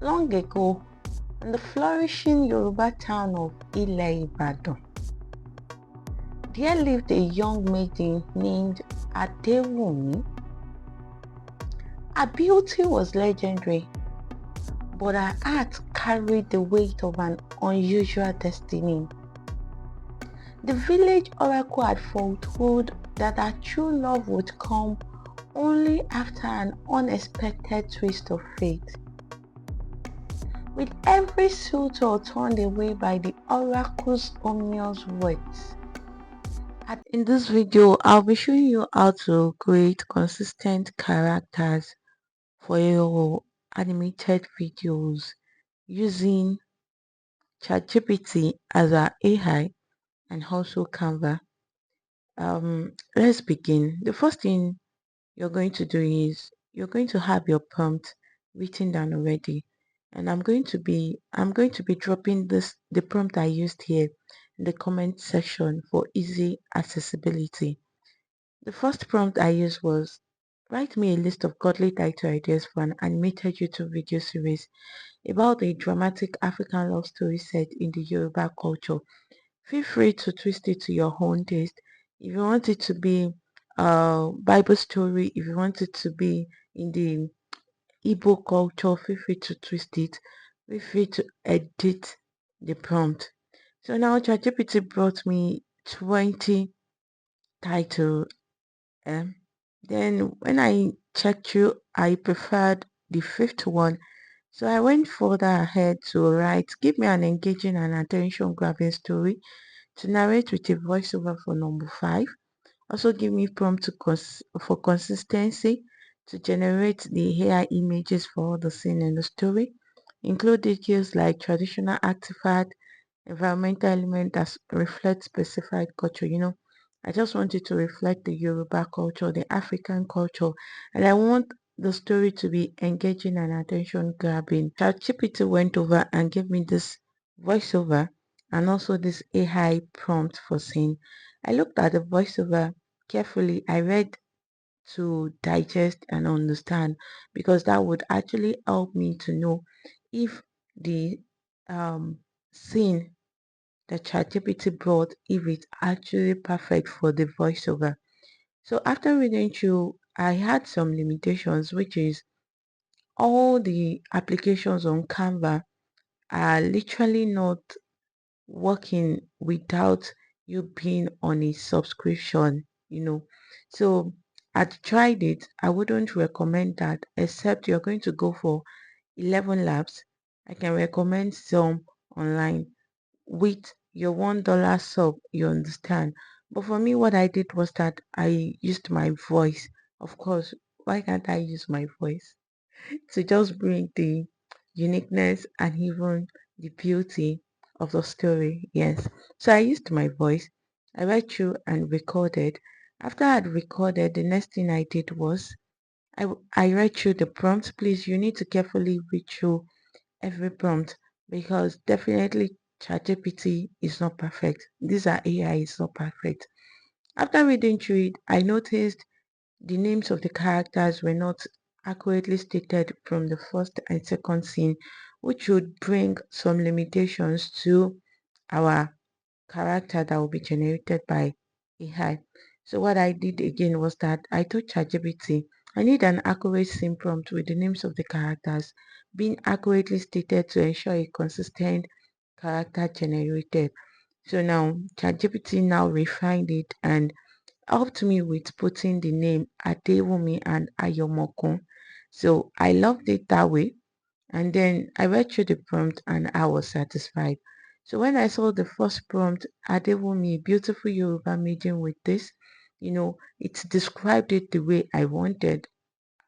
Long ago, in the flourishing Yoruba town of Ibadan, there lived a young maiden named Adewumi. Her beauty was legendary, but her heart carried the weight of an unusual destiny. The village oracle had foretold that her true love would come only after an unexpected twist of fate. With every suitor turned away by the oracle's ominous words. In this video, I'll be showing you how to create consistent characters for your animated videos using ChatGPT as our AI and also Canva. Let's begin. The first thing you're going to do is you're going to have your prompt written down already, and I'm going to be dropping the prompt I used here in the comment section for easy accessibility. The first prompt I used was, write me a list of godly title ideas for an animated YouTube video series about a dramatic African love story set in the Yoruba culture. Feel free to twist it to your own taste. If you want it to be a Bible story, if you want it to be in the Igbo culture, feel free to twist it. Feel free to edit the prompt. So now ChatGPT brought me 20 titles. Then when I checked through, I preferred the fifth one. So I went further ahead to write, give me an engaging and attention-grabbing story to narrate with a voiceover for number 5. Also give me prompt for consistency to generate the AI images for all the scene in the story. Include details like traditional artifact, environmental element that reflect specified culture. I just want it to reflect the Yoruba culture, the African culture, and I want the story to be engaging and attention grabbing. ChatGPT went over and gave me this voiceover and also this AI prompt for scene. I looked at the voiceover carefully. I read to digest and understand because that would actually help me to know if the scene that ChatGPT brought, if it's actually perfect for the voiceover. So after reading through, I had some limitations, which is all the applications on Canva are literally not working without you being on a subscription. So I'd tried it. I wouldn't recommend that except you're going to go for 11 labs. I can recommend some online with your $1 sub, you understand. But for me, what I did was that I used my voice. Of course, why can't I use my voice to just bring the uniqueness and even the beauty of the story? Yes. So I used my voice. I read through and recorded. After I had recorded, the next thing I did was I read through the prompt. Please, you need to carefully read through every prompt because definitely ChatGPT is not perfect. These are AI is not perfect. After reading through it, I noticed the names of the characters were not accurately stated from the first and second scene, which would bring some limitations to our character that will be generated by AI. So what I did again was that I told ChatGPT, I need an accurate scene prompt with the names of the characters being accurately stated to ensure a consistent character generated. So now ChatGPT now refined it and helped me with putting the name Adewumi and Ayomokun. So I loved it that way. And then I read through the prompt and I was satisfied. So when I saw the first prompt, Adewumi, beautiful Yoruba maiden with this, it described it the way I wanted.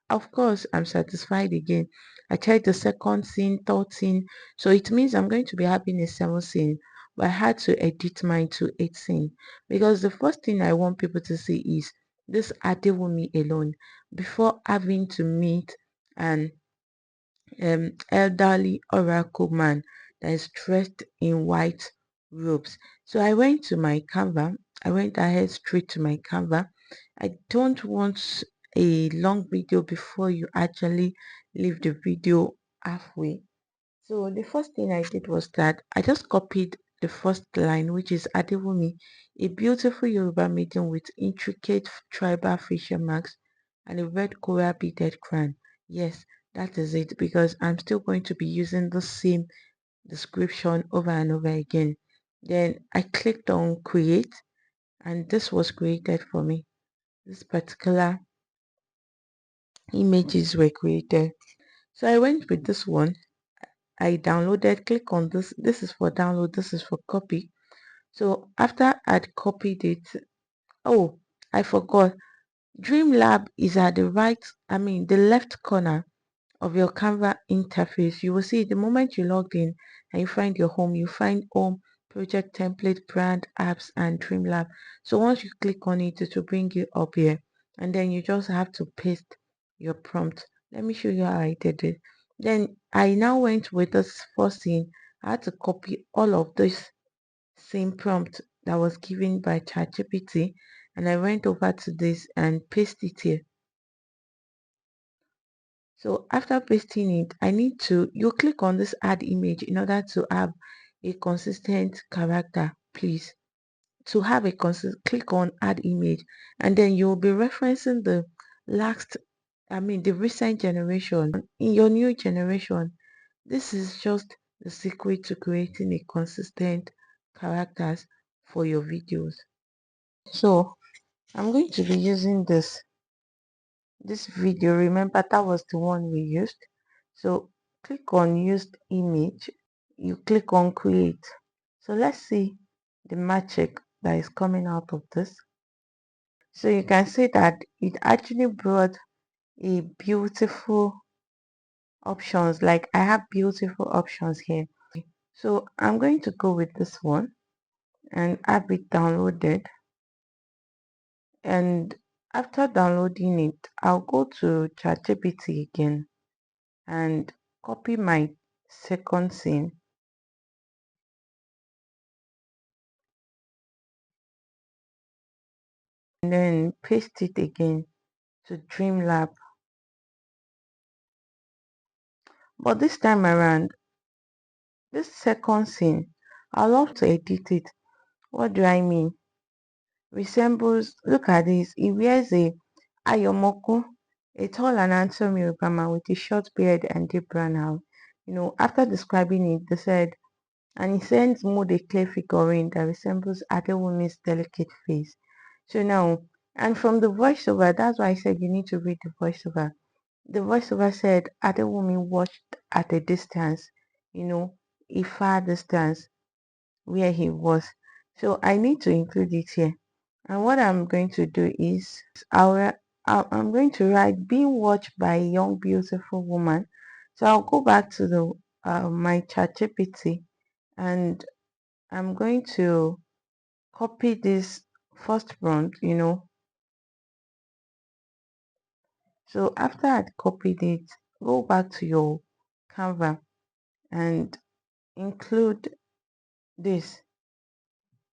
Of course, I'm satisfied again. I tried the second scene, third scene. So it means I'm going to be having a 7th scene. But I had to edit mine to 8th scene. Because the first thing I want people to see is this Adewumi alone before having to meet an elderly oracle man that is dressed in white robes. So I went to my Canva. I went ahead straight to my Canva. I don't want a long video before you actually leave the video halfway. So the first thing I did was that I just copied the first line, which is Adewumi, a beautiful Yoruba maiden with intricate tribal facial marks and a red coral beaded crown. Yes, that is it, because I'm still going to be using the same description over and over again. Then I clicked on create, and this was created for me. This particular images were created. So I went with this one. I downloaded, click on this. This is for download, this is for copy. So after I'd copied it, oh, I forgot. Dreamlab is at the right, the left corner of your Canva interface. You will see the moment you logged in and you find your home, you find home, project template, brand, apps, and Dreamlab. So once you click on it, it will bring you up here, and then you just have to paste your prompt. Let me show you how I did it. Then I now went with this first thing. I had to copy all of this same prompt that was given by ChatGPT, and I went over to this and paste it here. So after pasting it, you click on this add image in order to have a consistent character, please. To have a click on add image, and then you'll be referencing the last, the recent generation. In your new generation, this is just the secret to creating a consistent characters for your videos. So I'm going to be using this video. Remember, that was the one we used. So click on used image, you click on create. So let's see the magic that is coming out of this. So you can see that it actually brought a beautiful options. Like, I have beautiful options here. So I'm going to go with this one and have it downloaded. And after downloading it, I'll go to ChatGPT again and copy my second scene, and then paste it again to Dreamlab. But this time around, this second scene, I love to edit it. What do I mean? Resembles, look at this, he wears a Ayomoku, a tall and handsome Yoruba man with a short beard and deep brown hair. After describing it, they said, and he sends Mood a clay figurine that resembles Adewumi's delicate face. So now, and from the voiceover, that's why I said you need to read the voiceover. The voiceover said Adewumi watched at a distance, a far distance where he was. So I need to include it here. And what I'm going to do is I'm going to write being watched by a young beautiful woman. So I'll go back to the my ChatGPT, and I'm going to copy this first prompt. So after I'd copied it, go back to your Canva and include this.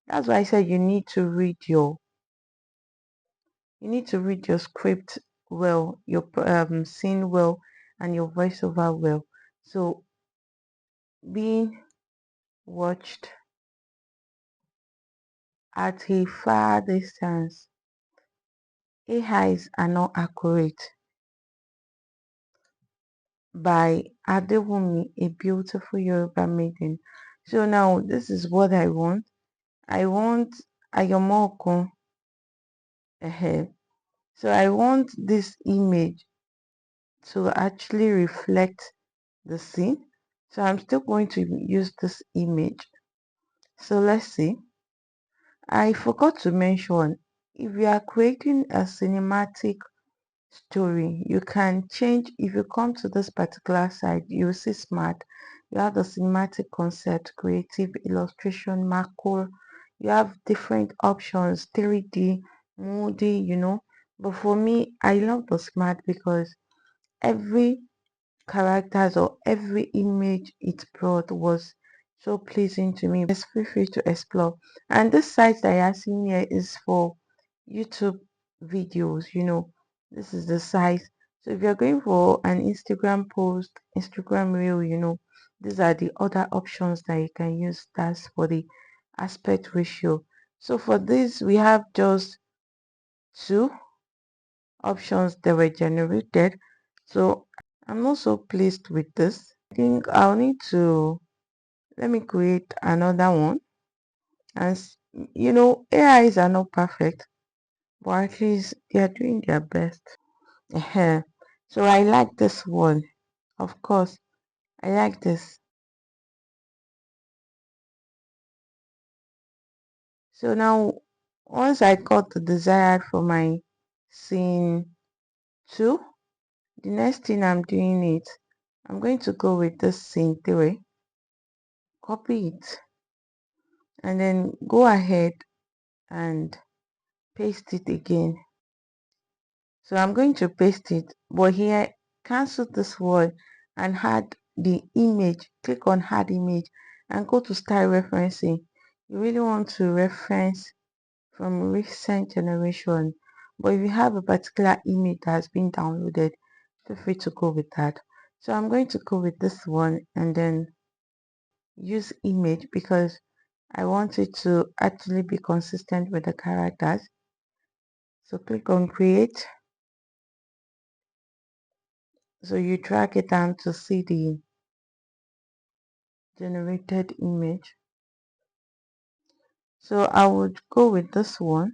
That's why I said you need to read your script well, your scene well, and your voiceover well. So being watched at a far distance. AIs are not accurate by Adewumi, a beautiful Yoruba maiden. So now this is what I want. I want Ayomokun ahead. So I want this image to actually reflect the scene. So I'm still going to use this image. So let's see. I forgot to mention, if you are creating a cinematic story, you can change. If you come to this particular site, you will see smart. You have the cinematic concept, creative illustration, macro. You have different options, 3D, moody. But for me, I love the smart because every characters or every image it brought was so pleasing to me. Just feel free to explore. And this site that you're seeing here is for YouTube videos. This is the site. So if you're going for an Instagram post, Instagram reel, these are the other options that you can use. That's for the aspect ratio. So for this, we have just two options that were generated. So I'm not so pleased with this. I think I'll need to let me create another one. And AIs are not perfect, but at least they are doing their best. So I like this one. Of course, I like this. So now, once I got the desired for my scene 2, the next thing I'm doing it, I'm going to go with this scene 3, copy it, and then go ahead and paste it again. So I'm going to paste it, but here, cancel this word and add the image. Click on add image and go to start referencing. You really want to reference from recent generation, but if you have a particular image that has been downloaded, feel free to go with that. So I'm going to go with this one and then use image because I want it to actually be consistent with the characters. So click on create. So you drag it down to see the generated image. So I would go with this one.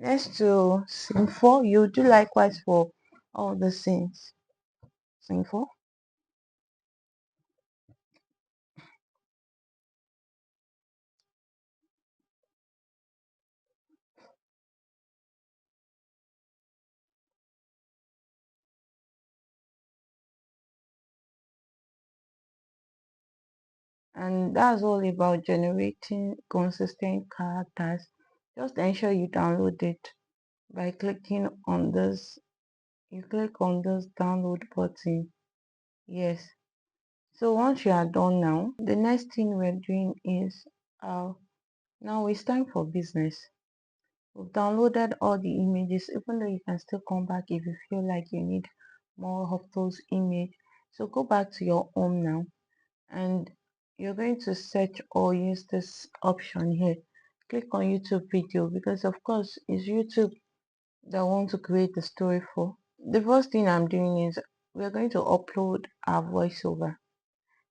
Next to scene 4, you do likewise for all the scenes. Scene 4. And that's all about generating consistent characters. Just ensure you download it by clicking on this. You click on this download button. Yes. So once you are done now, the next thing we're doing is now it's time for business. We've downloaded all the images, even though you can still come back if you feel like you need more of those images. So go back to your home now, and you're going to search or use this option here. Click on YouTube video because of course it's YouTube that I want to create the story for. The first thing I'm doing is we're going to upload our voiceover.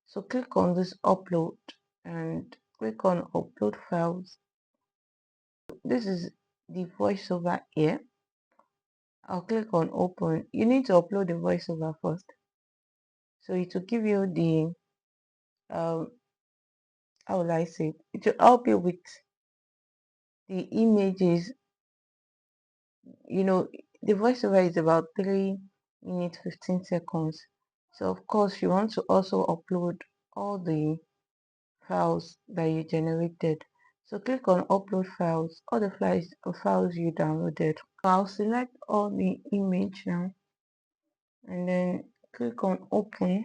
So click on this upload and click on upload files. This is the voiceover here. I'll click on open. You need to upload the voiceover first. So it will give you the how will I say it will help you with the images. The voiceover is about 3 minutes 15 seconds. So of course you want to also upload all the files that you generated. So click on upload files, all the files you downloaded. I'll select all the image now and then click on open.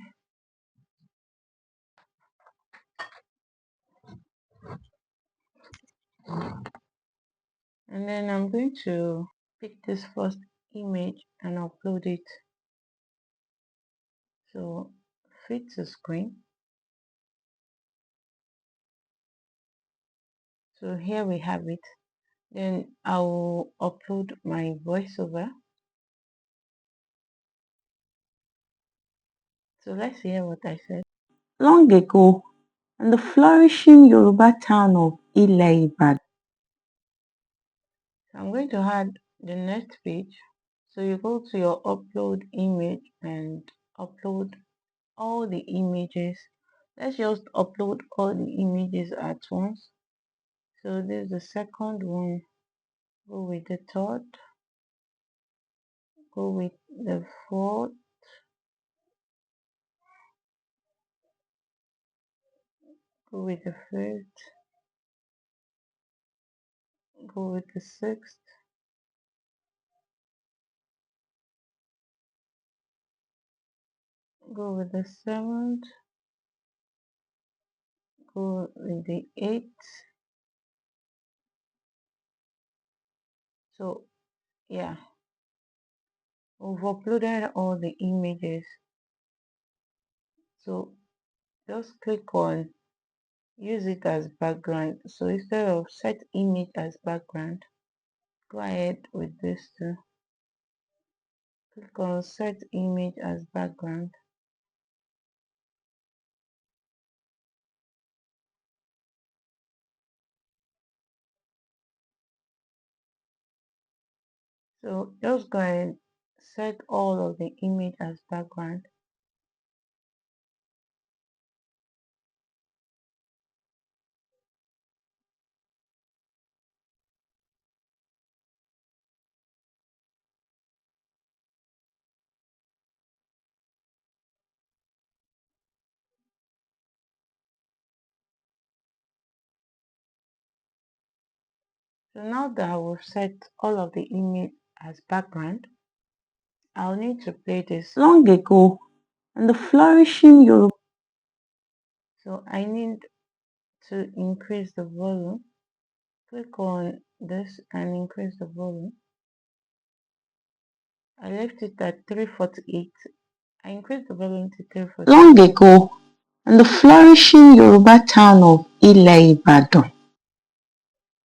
And then I'm going to pick this first image and upload it. So fit to screen. So here we have it. Then I will upload my voiceover. So let's hear what I said. Long ago, in the flourishing Yoruba town of Ile-Ibadan. So I'm going to add the next page. So you go to your upload image and upload all the images. Let's just upload all the images at once. So this is the second one. Go with the third. Go with the fourth. Go with the fifth. Go with the sixth. Go with the seventh. Go with the eighth. So yeah, we've uploaded all the images. So just click on use it as background. So instead of set image as background, go ahead with this too. Click on set image as background. So just go ahead, set all of the image as background. So now that we've set all of the image as background, I'll need to play this long ago and the flourishing Yoruba. So I need to increase the volume. Click on this and increase the volume. I left it at 348. I increased the volume to 348. Long ago, in the flourishing Yoruba town of Ibadan.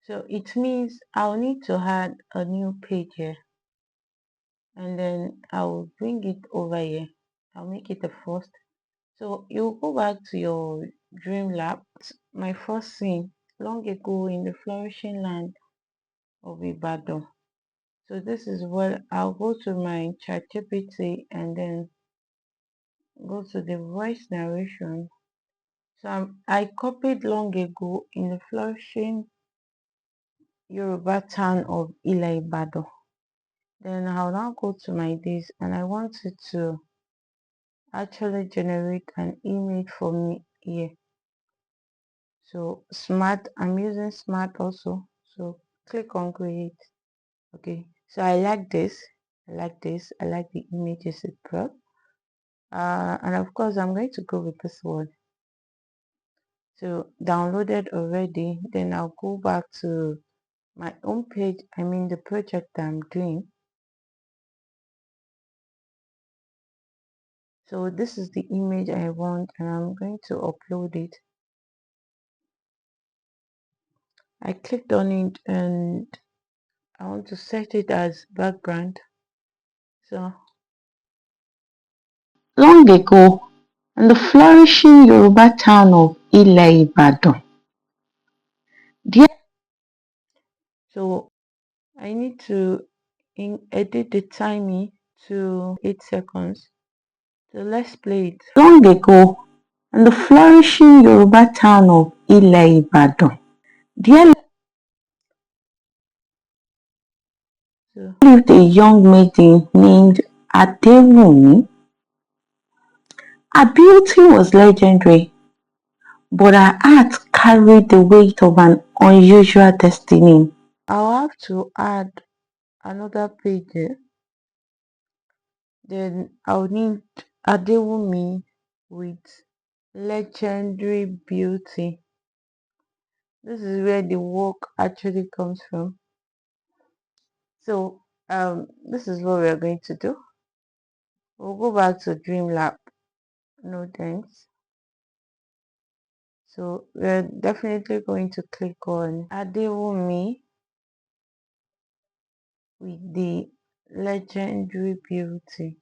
So it means I'll need to add a new page here. And then I'll bring it over here. I'll make it the first. So you go back to your dream lab. My first scene long ago in the flourishing land of Ibadan. So this is where I'll go to my ChatGPT and then go to the voice narration. So I copied long ago in the flourishing Yoruba town of Ibadan. Then I'll now go to my days and I want it to actually generate an image for me here. So smart, I'm using smart also. So click on create. Okay, so I like this. I like this. I like the images it brought. And of course, I'm going to go with this one. So downloaded already. Then I'll go back to my home page. I mean the project that I'm doing. So this is the image I want, and I'm going to upload it. I clicked on it, and I want to set it as background. So long ago, in the flourishing Yoruba town of Ibadan. So I need to edit the timing to 8 seconds. So let's play it. Long ago, in the flourishing Yoruba town of Ibadan, there lived a young maiden named Adewumi. Her beauty was legendary, but her heart carried the weight of an unusual destiny. I'll have to add another page here. Then I'll need Adewumi with legendary beauty. This is where the work actually comes from. So this is what we are going to do. We'll go back to Dreamlab. No thanks. So we're definitely going to click on Adewumi with the legendary beauty.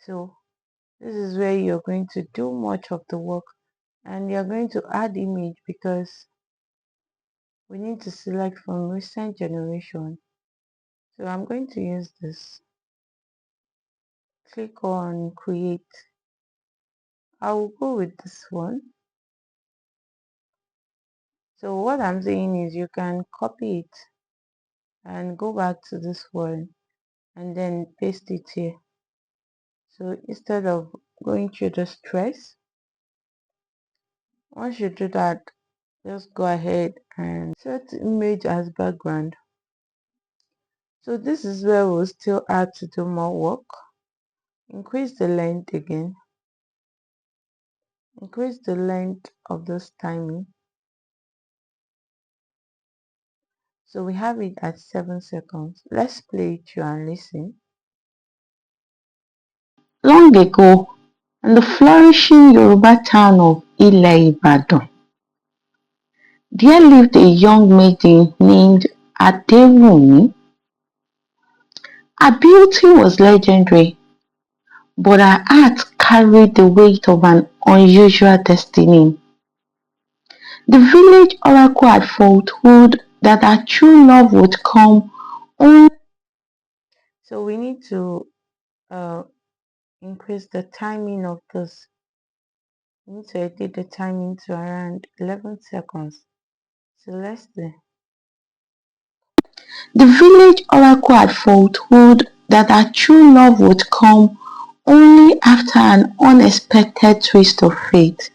So this is where you're going to do much of the work, and you're going to add image because we need to select from recent generation. So I'm going to use this. Click on create. I will go with this one. So what I'm saying is you can copy it and go back to this one and then paste it here. So instead of going through the stress, once you do that, just go ahead and set image as background. So this is where we'll still add to do more work. Increase the length again. Increase the length of this timing. So we have it at 7 seconds. Let's play it through and listen. Long ago, in the flourishing Yoruba town of Ile-Ibadan, there lived a young maiden named Adewumi. Her beauty was legendary, but her heart carried the weight of an unusual destiny. The village oracle had foretold that her true love would come only. So we need to uh, increase the timing of this. We need to edit the timing to around 11 seconds. So let's see. The village oracle had foretold that her true love would come only after an unexpected twist of fate.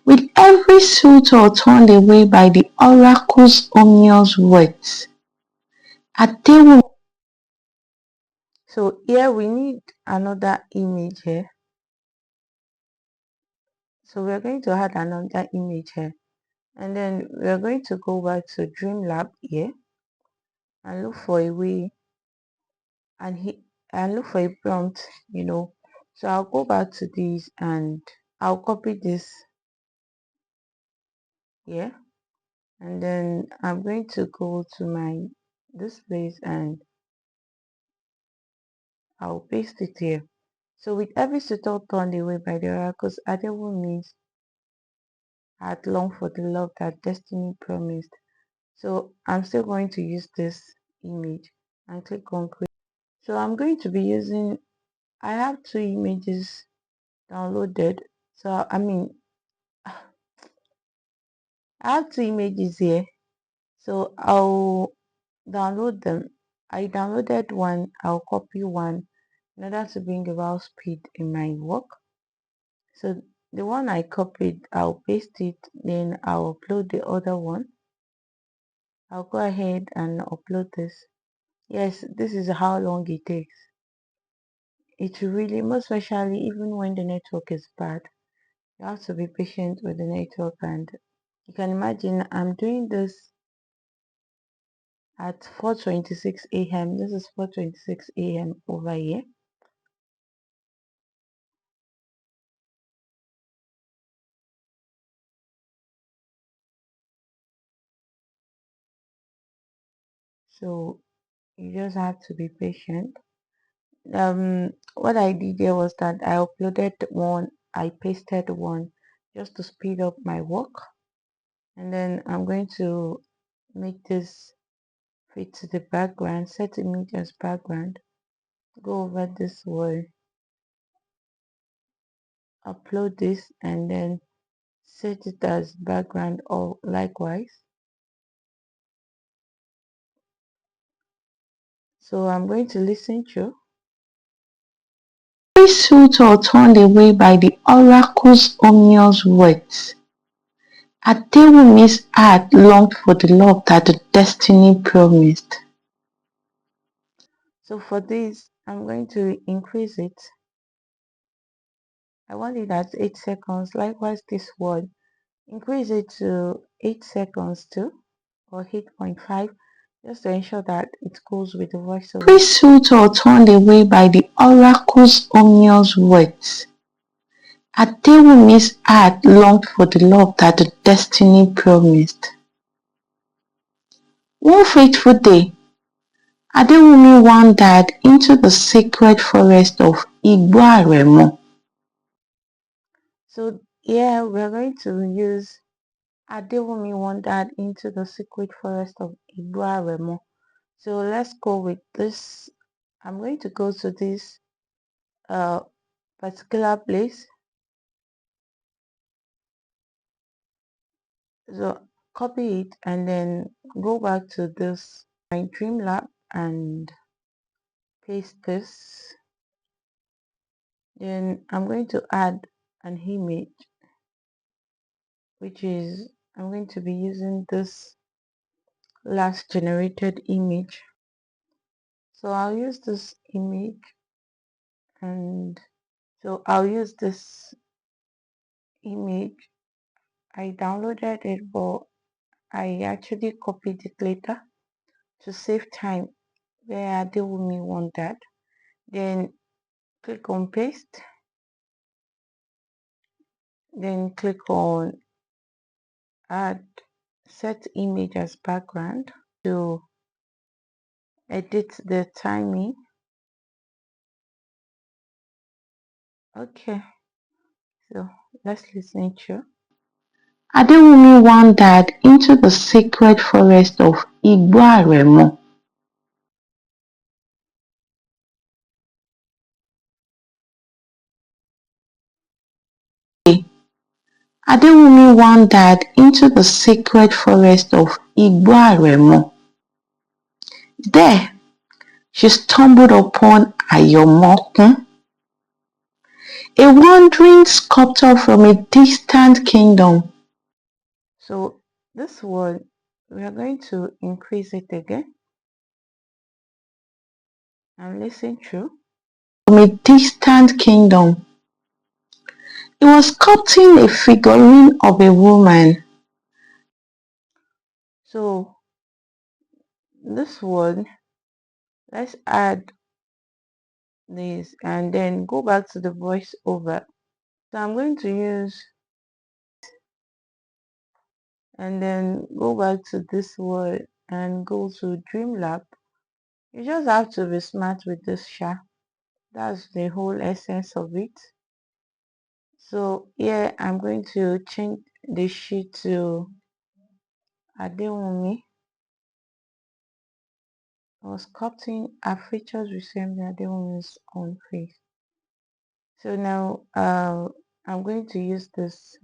With every suitor turned away by the oracle's ominous words, Adewumi. So here we need another image here. So we're going to add another image here. And then we're going to go back to Dreamlab here and look for a way and look for a prompt, So I'll go back to this and I'll copy this here, and then I'm going to go to my this place and I'll paste it here. So with every suitor turned away by the oracles, Adewu means had longed for the love that destiny promised. So I'm still going to use this image and click on create. So I'm going to be using, I have two images downloaded. So I have two images here. So I'll download them. I downloaded one, I'll copy one in order to bring about speed in my work. So the one I copied, I'll paste it, then I'll upload the other one. I'll go ahead and upload this. Yes, this is how long it takes. It really, most especially even when the network is bad, you have to be patient with the network. And you can imagine I'm doing this at 4:26 a.m. This is 4:26 a.m. over here. So you just have to be patient. What I did there was that I uploaded one, I pasted one just to speed up my work, and then I'm going to make this fit to the background, set image as background, go over this way, upload this, and then set it as background or likewise. So I'm going to listen to. Every suitor turned away by the oracle's ominous words. Adewumi's heart longed for the love that the destiny promised. So for this, I'm going to increase it. I want it at 8 seconds. Likewise, this one, increase it to 8 seconds too, or 8.5, just to ensure that it goes with the voiceover. Every suitor turned away by the oracle's ominous words. Adewumi's heart longed for the love that the destiny promised. One fateful day, Adewumi wandered into the sacred forest of Igbo-Aremo. So here we're going to use Adewumi wandered into the sacred forest of Igbo-Aremo. So let's go with this. I'm going to go to this particular place. So copy it and then go back to this my Dreamlab and paste this. Then I'm going to add an image, which is I'm going to be using this last generated image. So I'll use this image, and so I'll use this image. I downloaded it, but I actually copied it later to save time where I deal with me want that. Then click on paste. Then click on add set image as background to edit the timing. Okay, so let's listen to. Adewumi wandered into the sacred forest of Igbo. Adewumi wandered into the sacred forest of Igbo. There, she stumbled upon Ayomokun, a wandering sculptor from a distant kingdom. So this word, we are going to increase it again and listen through. From a distant kingdom. He was sculpting a figurine of a woman. So this one, let's add this and then go back to the voiceover. So I'm going to use and then go back to this word and go to Dreamlab. You just have to be smart with this sha. That's the whole essence of it. So here I'm going to change the sheet to Adewumi. I was sculpting her features resembling Adewumi's own face. So now I'm going to use this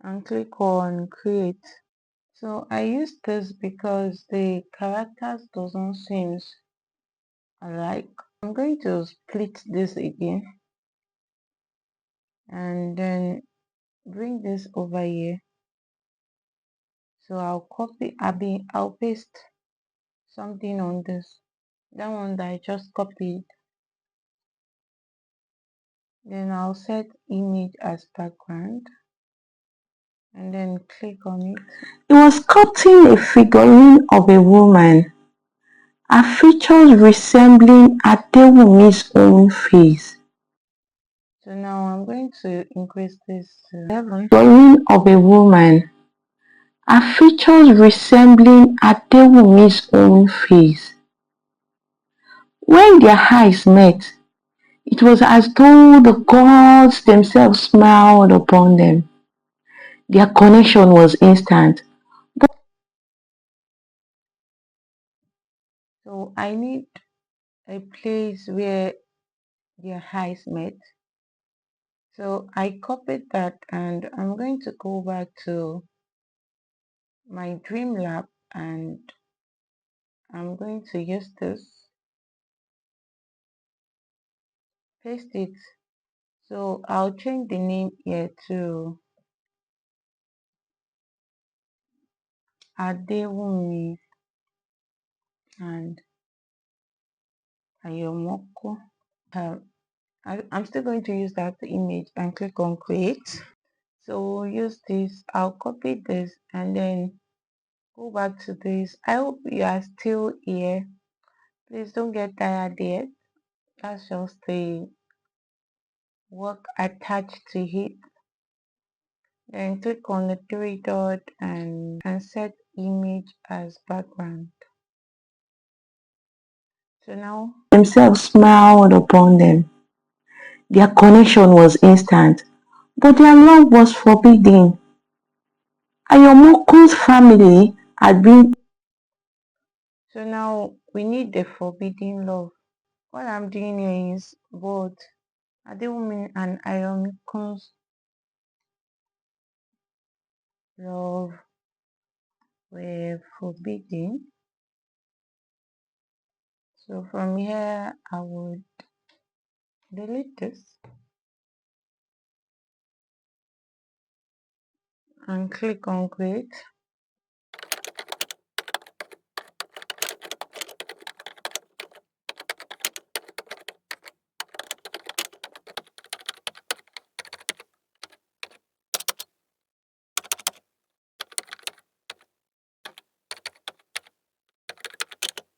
and click on create. So I use this because the characters doesn't seem alike. I'm going to split this again and then bring this over here. So I'll paste something on this. That one that I just copied. Then I'll set image as background and then click on it. It was sculpting a figurine of a woman, her features resembling Adewumi's own face. So now I'm going to increase this to 11. Figurine of a woman, her features resembling Adewumi's own face. When their eyes met, it was as though the gods themselves smiled upon them. Their connection was instant. So I need a place where their eyes met. So I copied that and I'm going to go back to my dream lab and I'm going to use this, paste it. So I'll change the name here to Adewumi and Ayomoko. I'm still going to use that image and click on create. So we'll use this. I'll copy this and then go back to this. I hope you are still here. Please don't get tired yet. That's just the work attached to it. Then click on the three dot and set image as background. So now themselves smiled upon them. Their connection was instant, but their love was forbidden. Ayomoku's family had been. So now we need the forbidden love. What I'm doing here is both Adewumi and Ayomoku's love were forbidden. So from here I would delete this and click on create.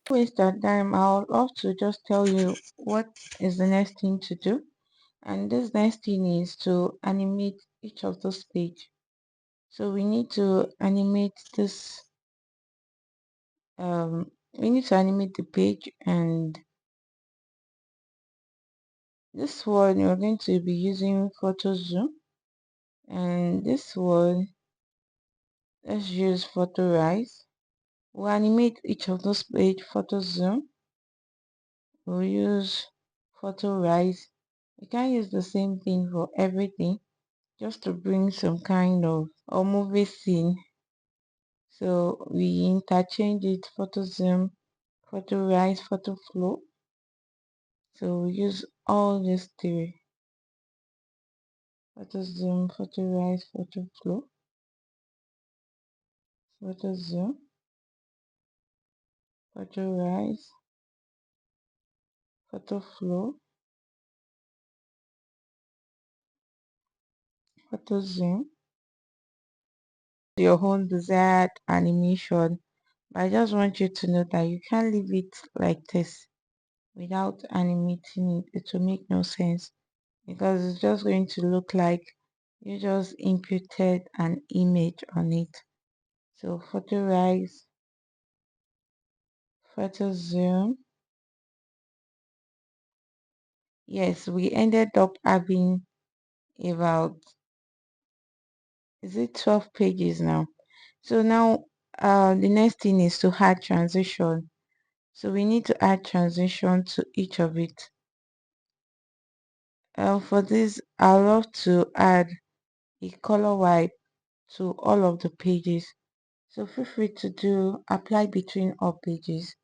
Waste that time, I would love to just tell you what is the next thing to do. And this next thing is to animate each of those page. So we need to animate this we need to animate the page, and this one we're going to be using photo zoom, and this one let's use photo rise. We'll animate each of those page photo zoom. We'll use photo rise. You can use the same thing for everything, just to bring some kind of or movie scene. So we interchange it: photo zoom, photo rise, photo flow. So we use all these three: photo zoom, photo rise, photo flow, photo zoom, photo rise, photo flow, photo zoom. Your own desired animation, but I just want you to know that you can't leave it like this without animating it. It will make no sense, because it's just going to look like you just imputed an image on it. So photo rise, photo zoom. Yes, we ended up having about, is it 12 pages now? So now the next thing is to add transition. So we need to add transition to each of it. For this, I love to add a color wipe to all of the pages. So feel free to do apply between all pages.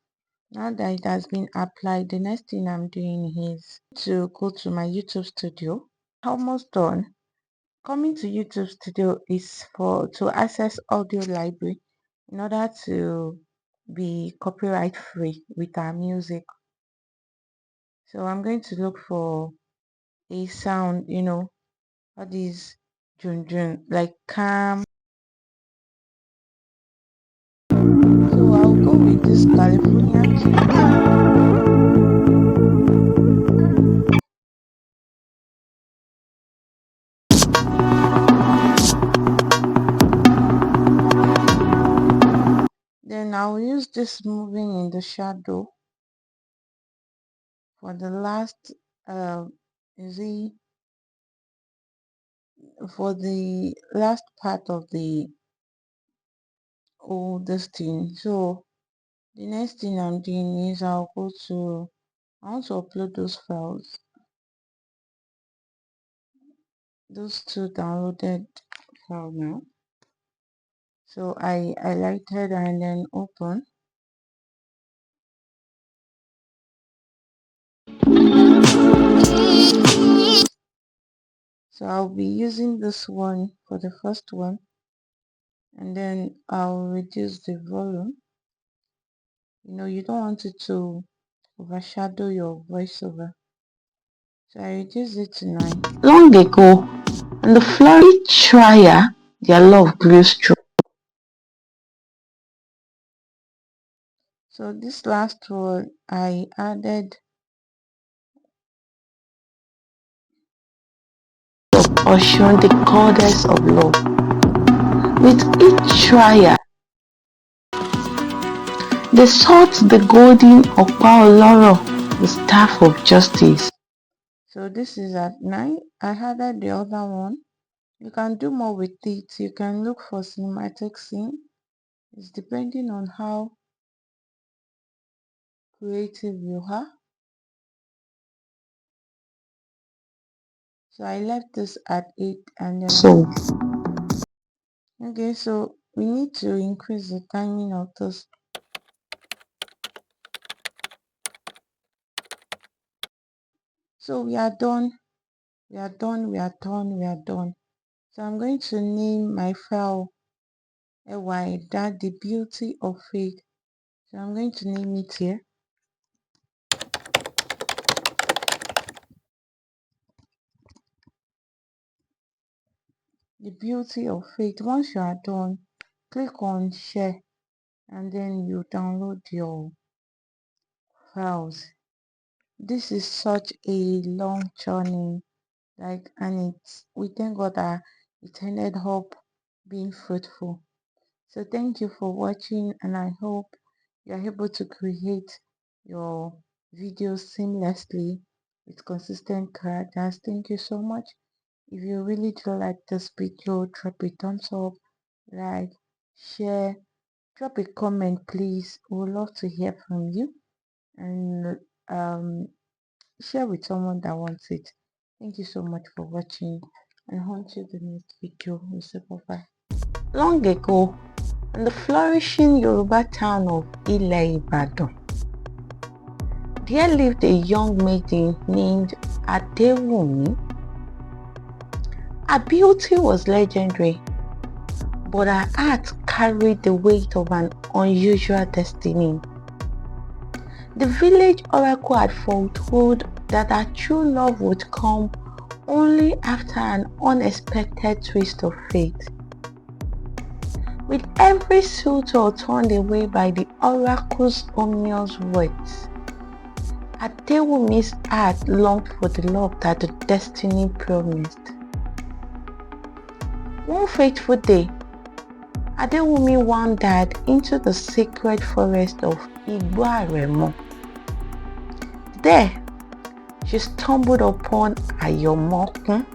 Now that it has been applied, the next thing I'm doing is to go to my YouTube studio. Almost done. Coming to YouTube studio is for to access audio library in order to be copyright free with our music. So I'm going to look for a sound, all these jun jun, like calm. So I'll go with this California key. Then I'll use this moving in the shadow for the last is it for the last part of the this thing. So the next thing I'm doing is I want to upload those files, those two downloaded file now. So I highlighted and then open. So I'll be using this one for the first one, and then I'll reduce the volume. You don't want it to overshadow your voiceover. So I reduce it to 9. Long ago, when the flurry trier, their love grew strong. So this last one, I added or shown the goddess of love. With each trier, they sought the golden Opaoloro, the staff of justice. So this is at 9. I added the other one. You can do more with it. You can look for cinematic scene. It's depending on how creative you are. So I left this at 8, and then okay, so we need to increase the timing of this. So we are done. We are done. We are done. We are done. So I'm going to name my file that the beauty of faith. So I'm going to name it here. The beauty of faith. Once you are done, click on share, and then you download your files. This is such a long journey, and we thank God that it ended up being fruitful. So thank you for watching, and I hope you're able to create your videos seamlessly with consistent characters. Thank you so much. If you really do like this video, drop a thumbs up, like, share, drop a comment please. We would love to hear from you, and share with someone that wants it. Thank you so much for watching, and until the next video, we'll say bye. Long ago, in the flourishing Yoruba town of Ibadan, there lived a young maiden named Adewumi. Her beauty was legendary, but her heart carried the weight of an unusual destiny. The village oracle had foretold that her true love would come only after an unexpected twist of fate. With every suitor turned away by the oracle's ominous words, Adewumi's heart longed for the love that the destiny promised. One fateful day, Adewumi wandered into the sacred forest of Igbo-Aremo. There, she stumbled upon Ayomokun,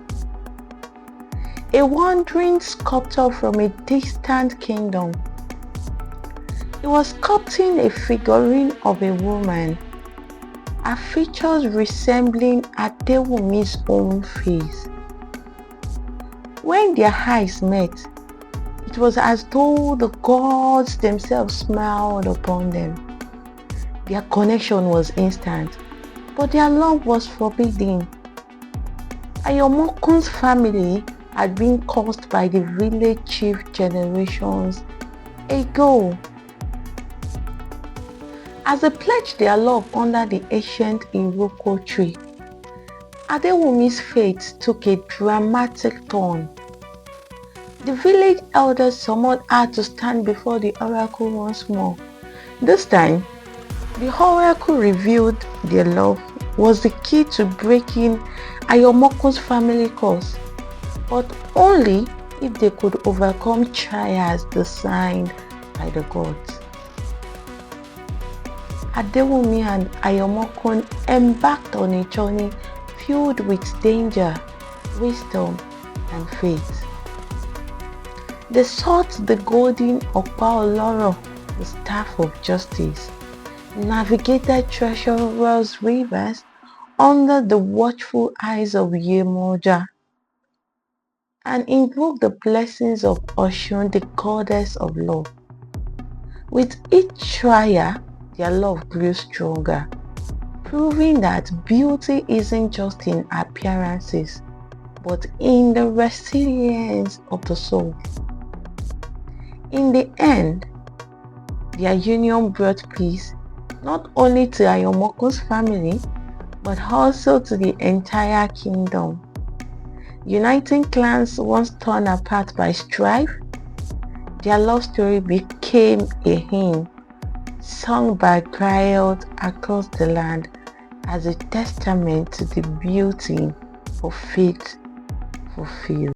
a wandering sculptor from a distant kingdom. He was sculpting a figurine of a woman, her features resembling Adewumi's own face. When their eyes met, it was as though the gods themselves smiled upon them. Their connection was instant, but their love was forbidden. Ayomokun's family had been cursed by the village chief generations ago. As they pledged their love under the ancient Iroko tree, Adewumi's fate took a dramatic turn. The village elders summoned her to stand before the oracle once more. This time, the oracle revealed their love was the key to breaking Ayomokun's family curse, but only if they could overcome trials designed by the gods. Adewumi and Ayomokun embarked on a journey filled with danger, wisdom, and faith. They sought the golden Opa-Oloro, the staff of justice, navigated treacherous rivers under the watchful eyes of Yemoja, and invoked the blessings of Oshun, the goddess of love. With each trial, their love grew stronger, proving that beauty isn't just in appearances, but in the resilience of the soul. In the end, their union brought peace not only to Ayomokun's family, but also to the entire kingdom. Uniting clans once torn apart by strife, their love story became a hymn sung by griots across the land as a testament to the beauty of faith fulfilled.